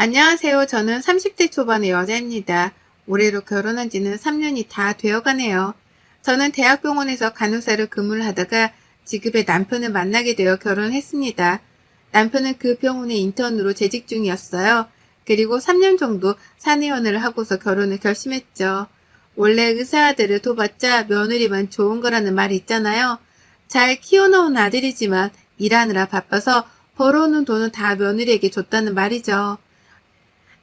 안녕하세요. 저는 30대 초반의 여자입니다. 올해로 결혼한 지는 3년이 다 되어가네요. 저는 대학병원에서 간호사로 근무를 하다가 지급의 남편을 만나게 되어 결혼했습니다. 남편은 그 병원의 인턴으로 재직 중이었어요. 그리고 3년 정도 사내연애를 하고서 결혼을 결심했죠. 원래 의사 아들을 둬봤자 며느리만 좋은 거라는 말이 있잖아요. 잘 키워놓은 아들이지만 일하느라 바빠서 벌어오는 돈은 다 며느리에게 줬다는 말이죠.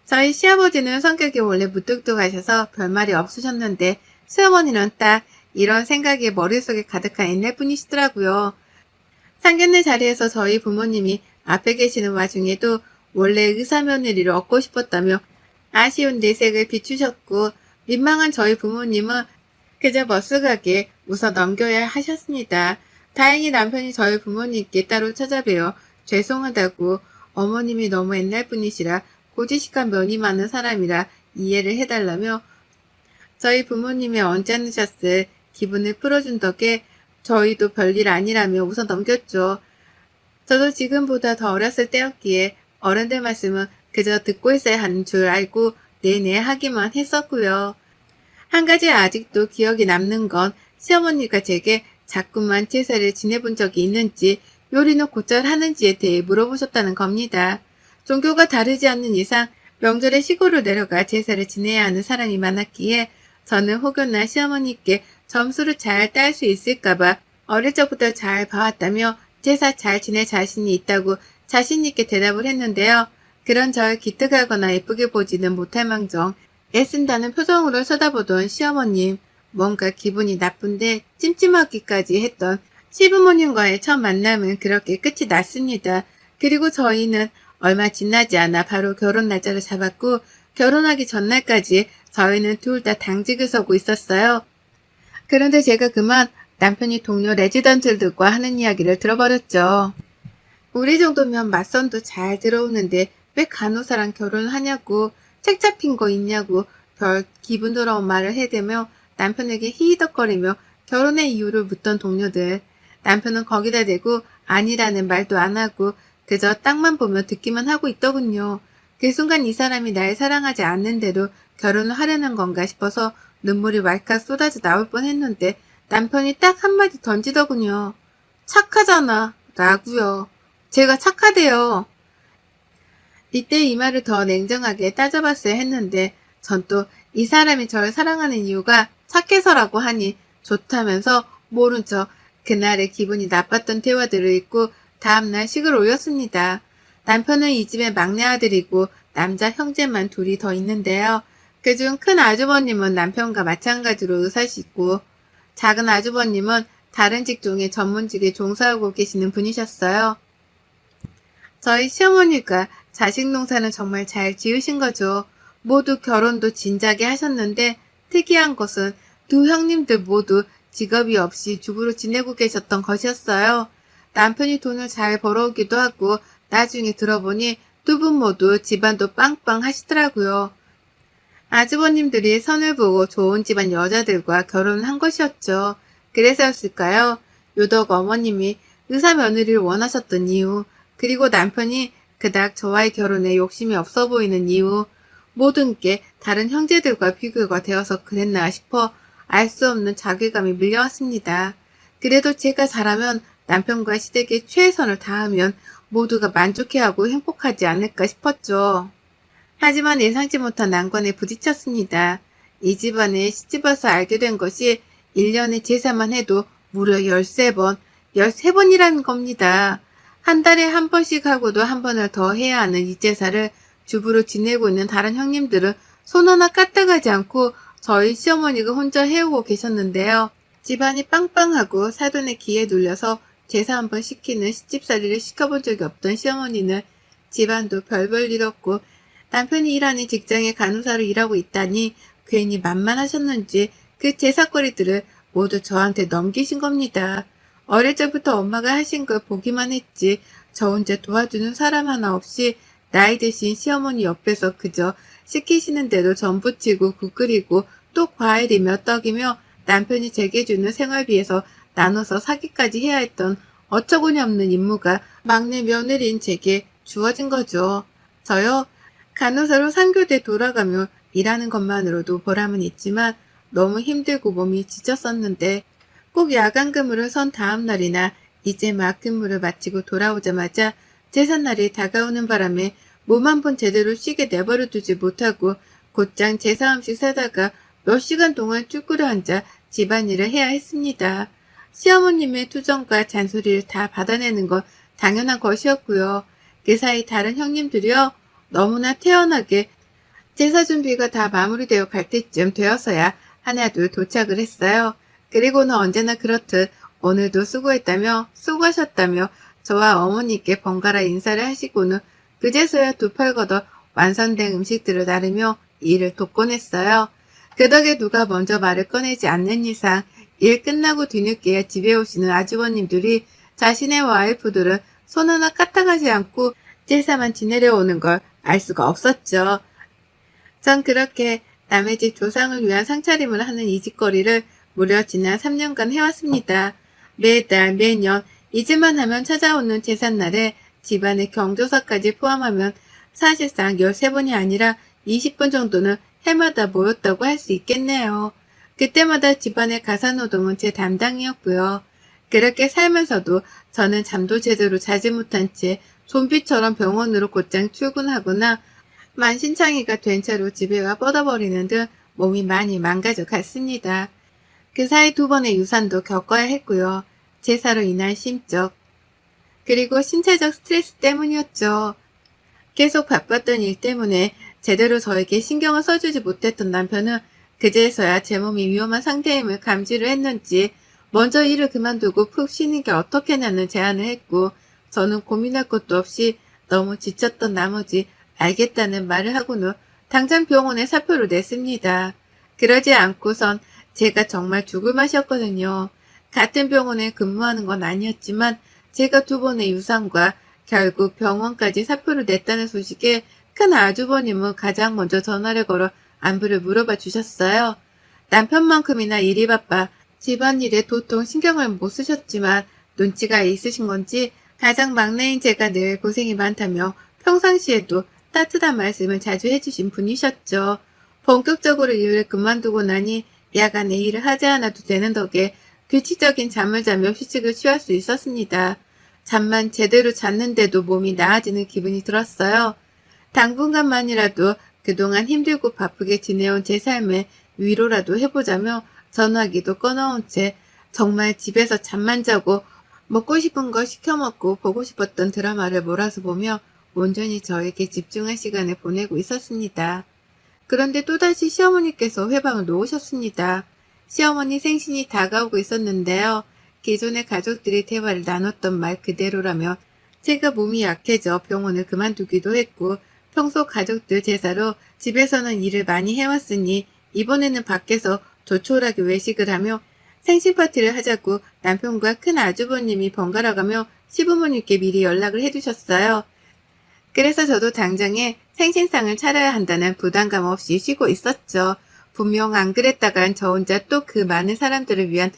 저희 시아버지는 성격이 원래 무뚝뚝하셔서 별말이 없으셨는데 시어머니는 딱 이런 생각이 머릿속에 가득한 옛날 분이시더라고요. 상견례 자리에서 저희 부모님이 앞에 계시는 와중에도 원래 의사 며느리를 얻고 싶었다며 아쉬운 내색을 비추셨고 민망한 저희 부모님은 그저 머쓱하게 웃어 넘겨야 하셨습니다. 다행히 남편이 저희 부모님께 따로 찾아뵈어 죄송하다고 어머님이 너무 옛날 분이시라 고지식한 면이 많은 사람이라 이해를 해달라며 저희 부모님의 언짢으셨을 기분을 풀어준 덕에 저희도 별일 아니라며 웃어 넘겼죠. 저도 지금보다 더 어렸을 때였기에 어른들 말씀은 그저 듣고 있어야 하는 줄 알고 내내 하기만 했었고요. 한 가지 아직도 기억이 남는 건 시어머니가 제게 자꾸만 제사를 지내본 적이 있는지 요리는 곧잘 하는지에 대해 물어보셨다는 겁니다. 종교가 다르지 않는 이상 명절에 시골로 내려가 제사를 지내야 하는 사람이 많았기에 저는 혹여나 시어머니께 점수를 잘 딸 수 있을까봐 어릴 적부터 잘 봐왔다며 제사 잘 지낼 자신이 있다고 자신있게 대답을 했는데요. 그런 절 기특하거나 예쁘게 보지는 못할 망정 애쓴다는 표정으로 쳐다보던 시어머님, 뭔가 기분이 나쁜데 찜찜하기까지 했던 시부모님과의 첫 만남은 그렇게 끝이 났습니다. 그리고 저희는 얼마 지나지 않아 바로 결혼 날짜를 잡았고 결혼하기 전날까지 저희는 둘 다 당직을 서고 있었어요. 그런데 제가 그만 남편이 동료 레지던트들과 하는 이야기를 들어버렸죠. 우리 정도면 맞선도 잘 들어오는데 왜 간호사랑 결혼을 하냐고 책 잡힌 거 있냐고 별 기분 더러운 말을 해대며 남편에게 히히덕거리며 결혼의 이유를 묻던 동료들. 남편은 거기다 대고 아니라는 말도 안 하고 그저 땅만 보며 듣기만 하고 있더군요. 그 순간 이 사람이 날 사랑하지 않는데도 결혼을 하려는 건가 싶어서 눈물이 왈칵 쏟아져 나올 뻔했는데 남편이 딱 한마디 던지더군요. 착하잖아. 라고요. 제가 착하대요. 이때 이 말을 더 냉정하게 따져봤어야 했는데 전 또 이 사람이 저를 사랑하는 이유가 착해서라고 하니 좋다면서 모른 척 그날의 기분이 나빴던 대화들을 잊고 다음날 식을 올렸습니다. 남편은 이 집의 막내 아들이고 남자 형제만 둘이 더 있는데요. 그중 큰 아주버님은 남편과 마찬가지로 의사시고 작은 아주버님은 다른 직종의 전문직에 종사하고 계시는 분이셨어요. 저희 시어머니가 자식 농사는 정말 잘 지으신 거죠. 모두 결혼도 진작에 하셨는데 특이한 것은 두 형님들 모두 직업이 없이 주부로 지내고 계셨던 것이었어요. 남편이 돈을 잘 벌어오기도 하고 나중에 들어보니 두 분 모두 집안도 빵빵 하시더라고요. 아주버님들이 선을 보고 좋은 집안 여자들과 결혼을 한 것이었죠. 그래서였을까요? 유독 어머님이 의사 며느리를 원하셨던 이유, 그리고 남편이 그닥 저와의 결혼에 욕심이 없어 보이는 이유, 모든 게 다른 형제들과 비교가 되어서 그랬나 싶어 알 수 없는 자괴감이 밀려왔습니다. 그래도 제가 잘하면 남편과 시댁에 최선을 다하면 모두가 만족해하고 행복하지 않을까 싶었죠. 하지만 예상치 못한 난관에 부딪혔습니다. 이 집안에 시집와서 알게 된 것이 1년에 제사만 해도 무려 13번, 13번이라는 겁니다. 한 달에 한 번씩 하고도 한 번을 더 해야 하는 이 제사를 주부로 지내고 있는 다른 형님들은 손 하나 까딱하지 않고 저희 시어머니가 혼자 해오고 계셨는데요. 집안이 빵빵하고 사돈의 기에 눌려서 제사 한 번 시키는 시집살이를 시켜본 적이 없던 시어머니는 집안도 별볼 일 없고 남편이 일하는 직장에 간호사로 일하고 있다니 괜히 만만하셨는지 그 제사거리들을 모두 저한테 넘기신 겁니다. 어릴 적부터 엄마가 하신 걸 보기만 했지 저 혼자 도와주는 사람 하나 없이 나이 드신 시어머니 옆에서 그저 시키시는 대로 전 부치고 국 끓이고 또 과일이며 떡이며 남편이 제게 주는 생활비에서 나눠서 사기까지 해야 했던 어처구니 없는 임무가 막내 며느리인 제게 주어진 거죠. 저요? 간호사로 3교대 돌아가며 일하는 것만으로도 보람은 있지만 너무 힘들고 몸이 지쳤었는데 꼭 야간 근무를 선 다음 날이나 이제 막 근무를 마치고 돌아오자마자 제삿날이 다가오는 바람에 몸 한 번 제대로 쉬게 내버려 두지 못하고 곧장 제사 음식 사다가 몇 시간 동안 쭈그려 앉아 집안일을 해야 했습니다. 시어머님의 투정과 잔소리를 다 받아내는 건 당연한 것이었고요. 그 사이 다른 형님들이요. 너무나 태연하게 제사 준비가 다 마무리되어 갈 때쯤 되어서야 하나둘 도착을 했어요. 그리고는 언제나 그렇듯 오늘도 수고했다며 수고하셨다며 저와 어머니께 번갈아 인사를 하시고는 그제서야 두 팔 걷어 완성된 음식들을 나르며 일을 돕곤 했어요. 그 덕에 누가 먼저 말을 꺼내지 않는 이상 일 끝나고 뒤늦게야 집에 오시는 아주버님들이 자신의 와이프들은 손 하나 까딱하지 않고 제사만 지내려 오는 걸 알 수가 없었죠. 전 그렇게 남의 집 조상을 위한 상차림을 하는 이 짓거리를 무려 지난 3년간 해왔습니다. 매달 매년 잊을만 하면 찾아오는 제삿날에 집안의 경조사까지 포함하면 사실상 13번이 아니라 20번 정도는 해마다 모였다고 할 수 있겠네요. 그때마다 집안의 가사노동은 제 담당이었고요. 그렇게 살면서도 저는 잠도 제대로 자지 못한 채 좀비처럼 병원으로 곧장 출근하거나 만신창이가 된 채로 집에 와 뻗어버리는 등 몸이 많이 망가져 갔습니다. 그 사이 2번의 유산도 겪어야 했고요. 제사로 인한 심적, 그리고 신체적 스트레스 때문이었죠. 계속 바빴던 일 때문에 제대로 저에게 신경을 써주지 못했던 남편은 그제서야 제 몸이 위험한 상태임을 감지를 했는지 먼저 일을 그만두고 푹 쉬는 게 어떻겠냐는 제안을 했고, 저는 고민할 것도 없이 너무 지쳤던 나머지 알겠다는 말을 하고는 당장 병원에 사표를 냈습니다. 그러지 않고선 제가 정말 죽을 맛이었거든요. 같은 병원에 근무하는 건 아니었지만 제가 2번의 유산과 결국 병원까지 사표를 냈다는 소식에 큰 아주버님은 가장 먼저 전화를 걸어 안부를 물어봐 주셨어요. 남편만큼이나 일이 바빠 집안일에 도통 신경을 못 쓰셨지만 눈치가 있으신 건지 가장 막내인 제가 늘 고생이 많다며 평상시에도 따뜻한 말씀을 자주 해주신 분이셨죠. 본격적으로 일을 그만두고 나니 야간에 일을 하지 않아도 되는 덕에 규칙적인 잠을 자며 휴식을 취할 수 있었습니다. 잠만 제대로 잤는데도 몸이 나아지는 기분이 들었어요. 당분간만이라도 그동안 힘들고 바쁘게 지내온 제 삶에 위로라도 해보자며 전화기도 꺼놓은 채 정말 집에서 잠만 자고 먹고 싶은 거 시켜먹고 보고 싶었던 드라마를 몰아서 보며 온전히 저에게 집중할 시간을 보내고 있었습니다. 그런데 또다시 시어머니께서 회방을 놓으셨습니다. 시어머니 생신이 다가오고 있었는데요. 기존의 가족들이 대화를 나눴던 말 그대로라면 제가 몸이 약해져 병원을 그만두기도 했고, 평소 가족들 제사로 집에서는 일을 많이 해왔으니 이번에는 밖에서 조촐하게 외식을 하며 생신 파티를 하자고 남편과 큰 아주버님이 번갈아가며 시부모님께 미리 연락을 해주셨어요. 그래서 저도 당장에 생신상을 차려야 한다는 부담감 없이 쉬고 있었죠. 분명 안 그랬다간 저 혼자 또 그 많은 사람들을 위한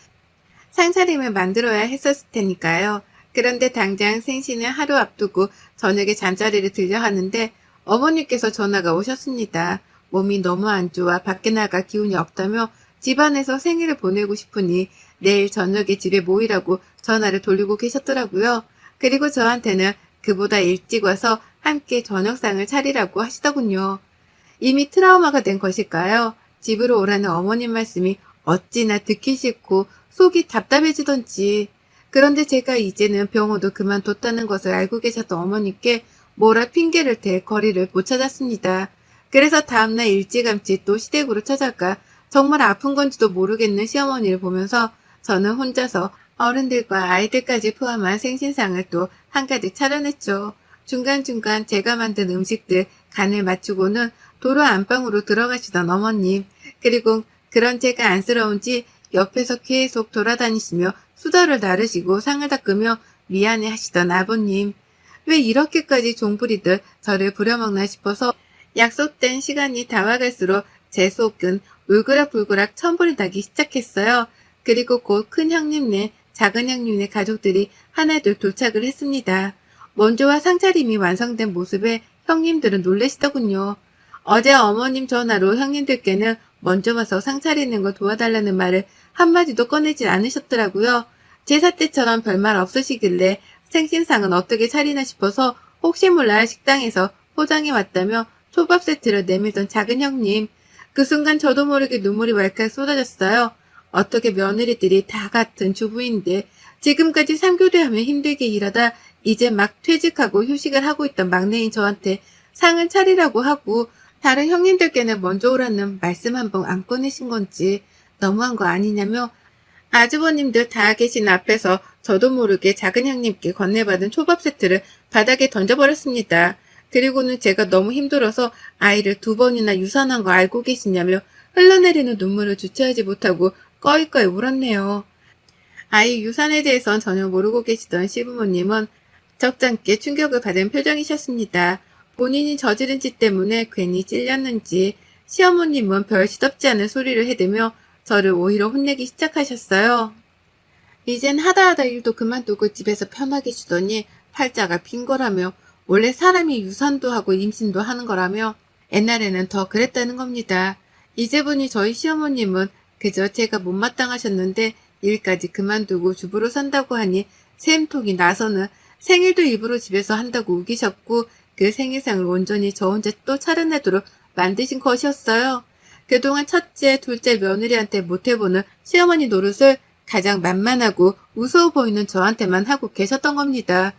상차림을 만들어야 했었을 테니까요. 그런데 당장 생신을 하루 앞두고 저녁에 잠자리를 들려 하는데 어머니께서 전화가 오셨습니다. 몸이 너무 안 좋아 밖에 나갈 기운이 없다며 집안에서 생일을 보내고 싶으니 내일 저녁에 집에 모이라고 전화를 돌리고 계셨더라고요. 그리고 저한테는 그보다 일찍 와서 함께 저녁상을 차리라고 하시더군요. 이미 트라우마가 된 것일까요? 집으로 오라는 어머님 말씀이 어찌나 듣기 싫고 속이 답답해지던지. 그런데 제가 이제는 병원도 그만뒀다는 것을 알고 계셨던 어머니께 뭐라 핑계를 댈 거리를 못 찾았습니다. 그래서 다음날 일찌감치 또 시댁으로 찾아가 정말 아픈 건지도 모르겠는 시어머니를 보면서 저는 혼자서 어른들과 아이들까지 포함한 생신상을 또 한가득 차려냈죠. 중간중간 제가 만든 음식들 간을 맞추고는 도로 안방으로 들어가시던 어머님, 그리고 그런 제가 안쓰러운지 옆에서 계속 돌아다니시며 수저를 나르시고 상을 닦으며 미안해 하시던 아버님. 왜 이렇게까지 종부리듯 저를 부려먹나 싶어서 약속된 시간이 다가갈수록 제 속은 울그락불그락 천불이 나기 시작했어요. 그리고 곧 큰 형님네, 작은 형님네 가족들이 하나둘 도착을 했습니다. 먼저와 상차림이 완성된 모습에 형님들은 놀라시더군요. 어제 어머님 전화로 형님들께는 먼저 와서 상 차리는 거 도와달라는 말을 한마디도 꺼내지 않으셨더라고요. 제사 때처럼 별말 없으시길래 생신상은 어떻게 차리나 싶어서 혹시 몰라 식당에서 포장해 왔다며 초밥 세트를 내밀던 작은 형님. 그 순간 저도 모르게 눈물이 왈칵 쏟아졌어요. 어떻게 며느리들이 다 같은 주부인데 지금까지 3교대하며 힘들게 일하다 이제 막 퇴직하고 휴식을 하고 있던 막내인 저한테 상을 차리라고 하고 다른 형님들께는 먼저 오라는 말씀 한 번 안 꺼내신 건지 너무한 거 아니냐며 아주버님들 다 계신 앞에서 저도 모르게 작은 형님께 건네받은 초밥 세트를 바닥에 던져버렸습니다. 그리고는 제가 너무 힘들어서 아이를 2번이나 유산한 거 알고 계시냐며 흘러내리는 눈물을 주체하지 못하고 꺼이꺼이 울었네요. 아이 유산에 대해선 전혀 모르고 계시던 시부모님은 적잖게 충격을 받은 표정이셨습니다. 본인이 저지른 짓 때문에 괜히 찔렸는지 시어머님은 별 시덥지 않은 소리를 해대며 저를 오히려 혼내기 시작하셨어요. 이젠 하다 일도 그만두고 집에서 편하게 쉬더니 팔자가 빈 거라며 원래 사람이 유산도 하고 임신도 하는 거라며 옛날에는 더 그랬다는 겁니다. 이제 보니 저희 시어머님은 그저 제가 못마땅하셨는데 일까지 그만두고 주부로 산다고 하니 샘통이 나서는 생일도 일부러 집에서 한다고 우기셨고 그 생일상을 온전히 저 혼자 또 차려내도록 만드신 것이었어요. 그동안 첫째, 둘째 며느리한테 못해보는 시어머니 노릇을 가장 만만하고 우스워 보이는 저한테만 하고 계셨던 겁니다.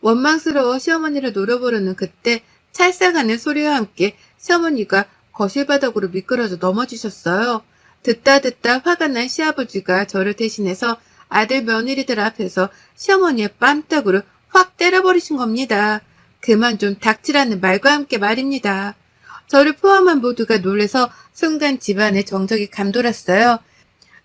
원망스러워 시어머니를 노려보려는 그때 찰싹하는 소리와 함께 시어머니가 거실바닥으로 미끄러져 넘어지셨어요. 듣다 화가 난 시아버지가 저를 대신해서 아들 며느리들 앞에서 시어머니의 뺨따구를 확 때려버리신 겁니다. 그만 좀 닥치라는 말과 함께 말입니다. 저를 포함한 모두가 놀래서 순간 집안의 정적이 감돌았어요.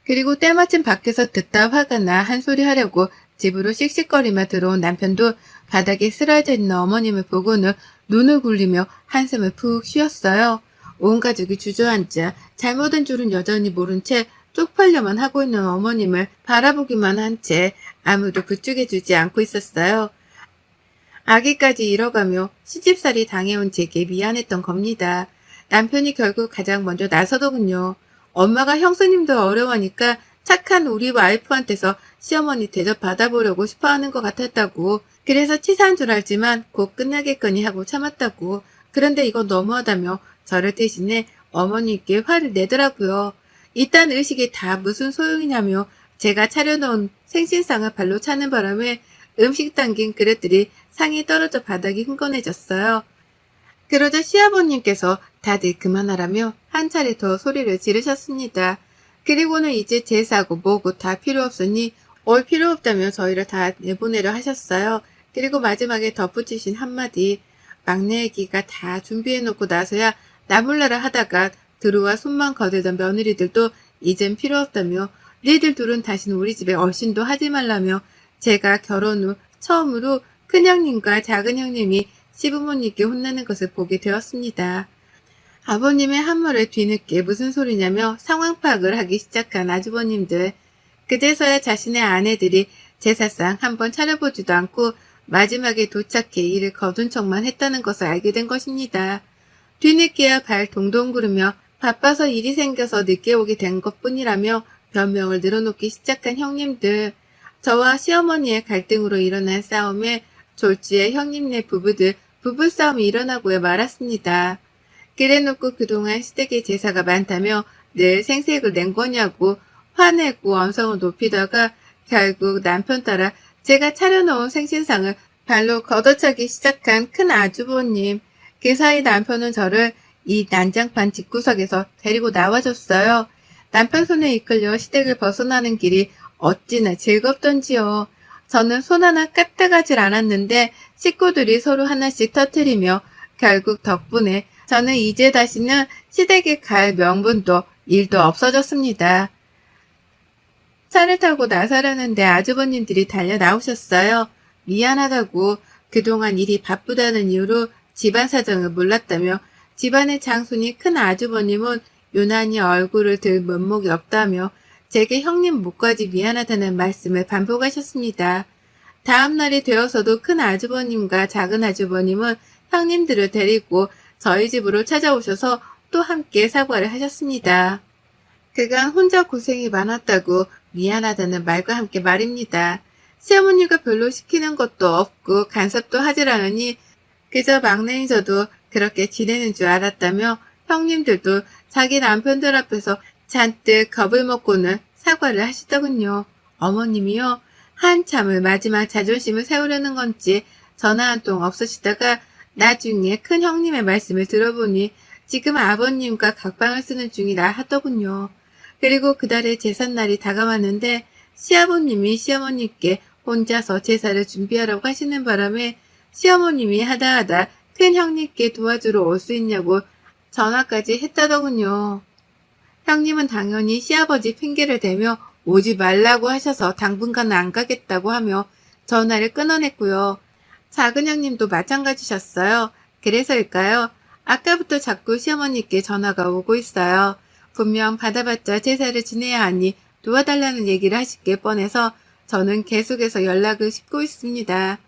그리고 때마침 밖에서 듣다 화가 나 한 소리 하려고 집으로 씩씩거리며 들어온 남편도 바닥에 쓰러져 있는 어머님을 보고는 눈을 굴리며 한숨을 푹 쉬었어요. 온 가족이 주저앉아 잘못한 줄은 여전히 모른 채 쪽팔려만 하고 있는 어머님을 바라보기만 한 채 아무도 부축해주지 않고 있었어요. 아기까지 잃어가며 시집살이 당해온 제게 미안했던 겁니다. 남편이 결국 가장 먼저 나서더군요. 엄마가 형수님도 어려워하니까 착한 우리 와이프한테서 시어머니 대접 받아보려고 싶어하는 것 같았다고. 그래서 치사한 줄 알지만 곧 끝나겠거니 하고 참았다고. 그런데 이건 너무하다며 저를 대신해 어머니께 화를 내더라고요. 이딴 의식이 다 무슨 소용이냐며 제가 차려놓은 생신상을 발로 차는 바람에 음식 담긴 그릇들이 상에 떨어져 바닥이 흥건해졌어요. 그러자 시아버님께서 다들 그만하라며 한 차례 더 소리를 지르셨습니다. 그리고는 이제 제사고 뭐고 다 필요 없으니 올 필요 없다며 저희를 다 내보내려 하셨어요. 그리고 마지막에 덧붙이신 한마디, 막내 애기가 다 준비해놓고 나서야 나몰라라 하다가 들어와 손만 거들던 며느리들도 이젠 필요 없다며 니들 둘은 다시는 우리 집에 얼씬도 하지 말라며 제가 결혼 후 처음으로 큰형님과 작은형님이 시부모님께 혼나는 것을 보게 되었습니다. 아버님의 한말을 뒤늦게 무슨 소리냐며 상황 파악을 하기 시작한 아주버님들. 그제서야 자신의 아내들이 제사상 한번 차려보지도 않고 마지막에 도착해 일을 거둔 척만 했다는 것을 알게 된 것입니다. 뒤늦게야 발 동동 구르며 바빠서 일이 생겨서 늦게 오게 된 것뿐이라며 변명을 늘어놓기 시작한 형님들. 저와 시어머니의 갈등으로 일어난 싸움에 졸지에 형님네 부부들 부부싸움이 일어나고야 말았습니다. 그래놓고 그동안 시댁에 제사가 많다며 늘 생색을 낸 거냐고 화내고 언성을 높이다가 결국 남편 따라 제가 차려놓은 생신상을 발로 걷어차기 시작한 큰 아주버님. 그 사이 남편은 저를 이 난장판 집구석에서 데리고 나와줬어요. 남편 손에 이끌려 시댁을 벗어나는 길이 어찌나 즐겁던지요. 저는 손 하나 까딱하질 않았는데 식구들이 서로 하나씩 터뜨리며 결국 덕분에 저는 이제 다시는 시댁에 갈 명분도 일도 없어졌습니다. 차를 타고 나서려는데 아주버님들이 달려 나오셨어요. 미안하다고 그동안 일이 바쁘다는 이유로 집안 사정을 몰랐다며 집안의 장손이 큰 아주버님은 유난히 얼굴을 들 면목이 없다며 제게 형님 목까지 미안하다는 말씀을 반복하셨습니다. 다음 날이 되어서도 큰 아주버님과 작은 아주버님은 형님들을 데리고 저희 집으로 찾아오셔서 또 함께 사과를 하셨습니다. 그간 혼자 고생이 많았다고 미안하다는 말과 함께 말입니다. 시어머니가 별로 시키는 것도 없고 간섭도 하질 않으니 그저 막내인 저도 그렇게 지내는 줄 알았다며 형님들도 자기 남편들 앞에서 잔뜩 겁을 먹고는 사과를 하시더군요. 어머님이요, 한참을 마지막 자존심을 세우려는 건지 전화 한 통 없으시다가 나중에 큰 형님의 말씀을 들어보니 지금 아버님과 각방을 쓰는 중이라 하더군요. 그리고 그달의 제삿날이 다가왔는데 시아버님이 시어머니께 혼자서 제사를 준비하라고 하시는 바람에 시어머님이 하다하다 큰 형님께 도와주러 올 수 있냐고 전화까지 했다더군요. 형님은 당연히 시아버지 핑계를 대며 오지 말라고 하셔서 당분간은 안 가겠다고 하며 전화를 끊어냈고요. 작은 형님도 마찬가지셨어요. 그래서일까요? 아까부터 자꾸 시어머니께 전화가 오고 있어요. 분명 받아봤자 제사를 지내야 하니 도와달라는 얘기를 하실 게 뻔해서 저는 계속해서 연락을 싣고 있습니다.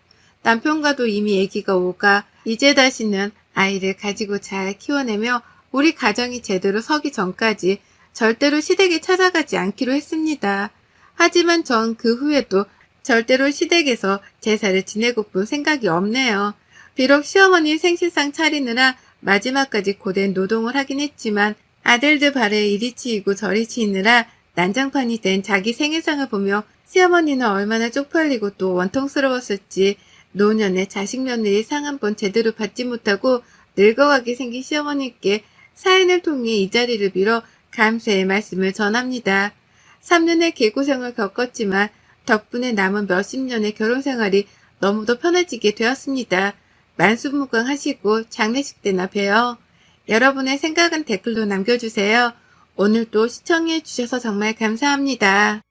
남편과도 이미 얘기가 오가 이제 다시는 아이를 가지고 잘 키워내며 우리 가정이 제대로 서기 전까지 절대로 시댁에 찾아가지 않기로 했습니다. 하지만 전 그 후에도 절대로 시댁에서 제사를 지내고픈 생각이 없네요. 비록 시어머니 생신상 차리느라 마지막까지 고된 노동을 하긴 했지만 아들들 발에 이리 치이고 저리 치이느라 난장판이 된 자기 생일상을 보며 시어머니는 얼마나 쪽팔리고 또 원통스러웠을지 노년에 자식 며느리 상 한 번 제대로 받지 못하고 늙어가게 생긴 시어머니께 사연을 통해 이 자리를 빌어 감사의 말씀을 전합니다. 3년의 개고생을 겪었지만 덕분에 남은 몇십 년의 결혼생활이 너무도 편해지게 되었습니다. 만수무강하시고 장례식 때나 봬요. 여러분의 생각은 댓글로 남겨주세요. 오늘도 시청해 주셔서 정말 감사합니다.